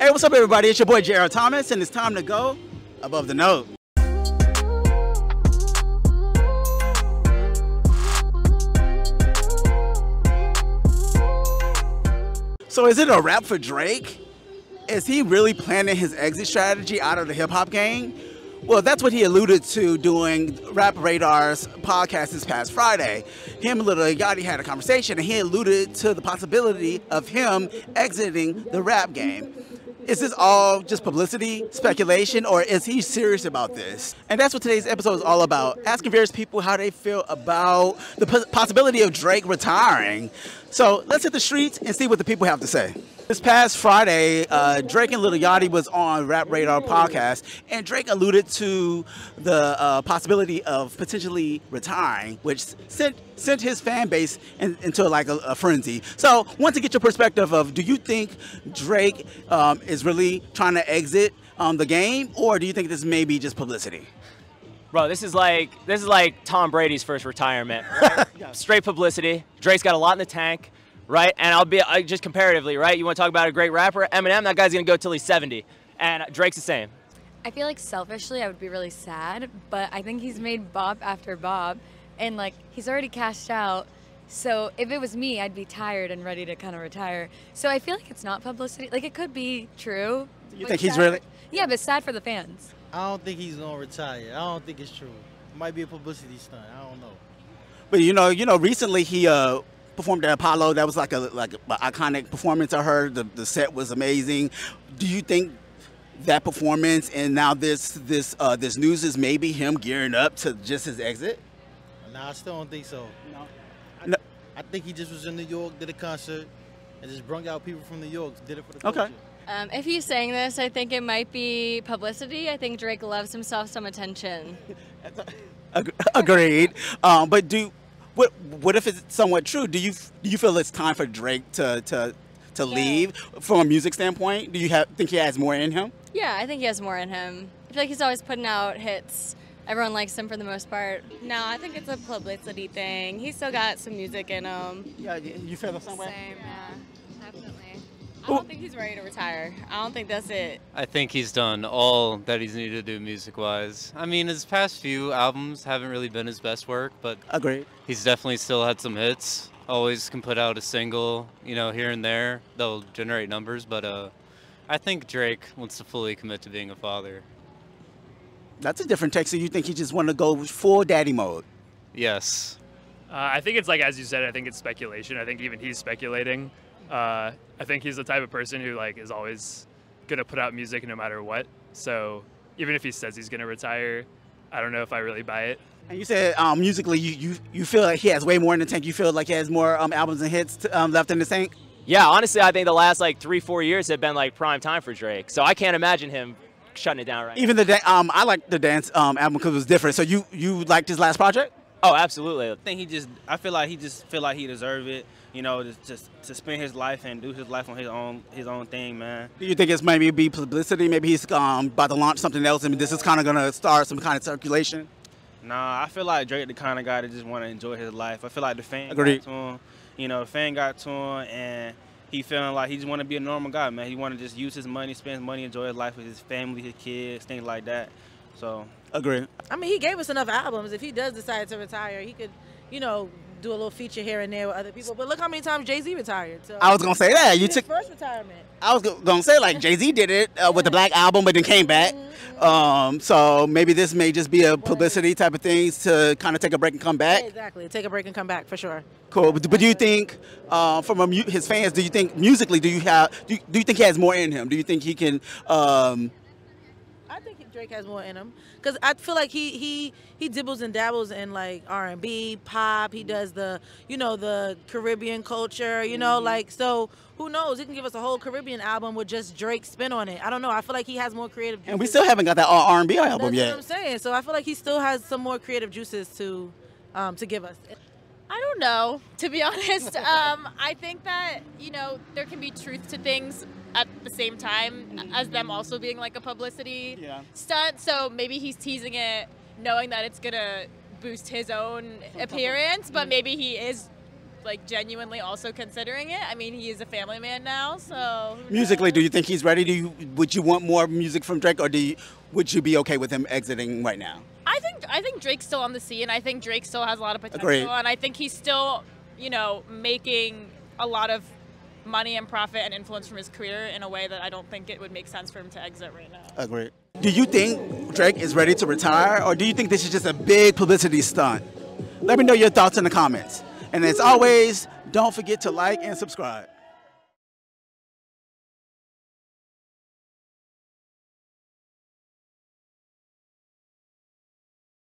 Hey, what's up, everybody? It's your boy, J.R. Thomas, and it's time to go above the note. So is it a wrap for Drake? Is he really planning his exit strategy out of the hip-hop game? Well, that's what he alluded to doing Rap Radar's podcast this past Friday. Him and Lil Yachty had a conversation, and he alluded to the possibility of him exiting the rap game. Is this all just publicity, speculation, or is he serious about this? And that's what today's episode is all about, asking various people how they feel about the possibility of Drake retiring. So let's hit the streets and see what the people have to say. This past Friday, Drake and Lil Yachty was on Rap Radar podcast, and Drake alluded to the possibility of potentially retiring, which sent his fan base into like a frenzy. So, I want to get your perspective of, do you think Drake is really trying to exit the game, or do you think this may be just publicity? Bro, this is like Tom Brady's first retirement. Right? Straight publicity. Drake's got a lot in the tank. Right, and I'll be just comparatively, right? You want to talk about a great rapper? Eminem, that guy's gonna go till he's 70, and Drake's the same. I feel like selfishly, I would be really sad, but I think he's made bop after bop, and like he's already cashed out. So if it was me, I'd be tired and ready to kind of retire. So I feel like it's not publicity. Like it could be true. You think he's really? Yeah, but sad for the fans. I don't think he's gonna retire. I don't think it's true. It might be a publicity stunt. I don't know. But you know, recently he performed at Apollo. That was like an iconic performance. I heard the set was amazing. Do you think that performance and now this news is maybe him gearing up to just his exit? Nah, I still don't think so. No. I think he just was in New York, did a concert, and just brung out people from New York, did it for the culture. Okay. If he's saying this, I think it might be publicity. I think Drake loves himself some attention. Agreed. But what if it's somewhat true? Do you feel it's time for Drake to leave from a music standpoint? Do you think he has more in him? Yeah, I think he has more in him. I feel like he's always putting out hits. Everyone likes him for the most part. No, I think it's a publicity thing. He's still got some music in him. Yeah, you feel the same way? Same, yeah, definitely. I don't think he's ready to retire. I don't think that's it. I think he's done all that he's needed to do music-wise. I mean, his past few albums haven't really been his best work, but agreed. He's definitely still had some hits. Always can put out a single, here and there. They'll generate numbers, but I think Drake wants to fully commit to being a father. That's a different take. So you think he just want to go full daddy mode? Yes. I think it's like, as you said, I think it's speculation. I think even he's speculating. I think he's the type of person who is always gonna put out music no matter what. So even if he says he's gonna retire, I don't know if I really buy it. And you said musically, you feel like he has way more in the tank. You feel like he has more albums and hits left in the tank. Yeah, honestly, I think the last 3-4 years have been prime time for Drake. So I can't imagine him shutting it down right now. Even I like the dance album because it was different. So you liked his last project? Oh, absolutely. I feel like he deserves it. Just to spend his life and do his life on his own thing, man. Do you think it's maybe be publicity? Maybe he's about to launch something else, and this is kind of gonna start some kind of circulation. Nah, I feel like Drake the kind of guy that just want to enjoy his life. I feel like the fan Agreed. got to him. The fan got to him, and he feeling like he just want to be a normal guy, man. He want to just use his money, spend his money, enjoy his life with his family, his kids, things like that. So. Agreed. I mean, he gave us enough albums. If he does decide to retire, he could, do a little feature here and there with other people. But look how many times Jay-Z retired. So I was gonna say that his first retirement. I was gonna say Jay-Z did it with the Black Album, but then came back. So maybe this may just be a publicity type of thing to kind of take a break and come back. Yeah, exactly, take a break and come back for sure. Cool. But do you think, from his fans, do you think musically, do you think he has more in him? Do you think he can? I think Drake has more in him because I feel like he dibbles and dabbles in R&B, pop. He does the Caribbean culture. So who knows? He can give us a whole Caribbean album with just Drake's spin on it. I don't know. I feel like he has more creative juices. And we still haven't got that R&B album yet. That's what I'm saying. So I feel like he still has some more creative juices to give us. I don't know, to be honest. I think that, there can be truth to things at the same time as them also being a publicity stunt. So maybe he's teasing it knowing that it's going to boost his own appearance, but maybe he is like genuinely also considering it. I mean, he is a family man now, so Musically, do you think he's ready? Would you want more music from Drake, or would you be okay with him exiting right now? I think Drake's still on the scene. I think Drake still has a lot of potential, Agreed. and I think he's still, you know, making a lot of money and profit and influence from his career in a way that I don't think it would make sense for him to exit right now. Agreed. Do you think Drake is ready to retire, or do you think this is just a big publicity stunt? Let me know your thoughts in the comments. And as always, don't forget to like and subscribe.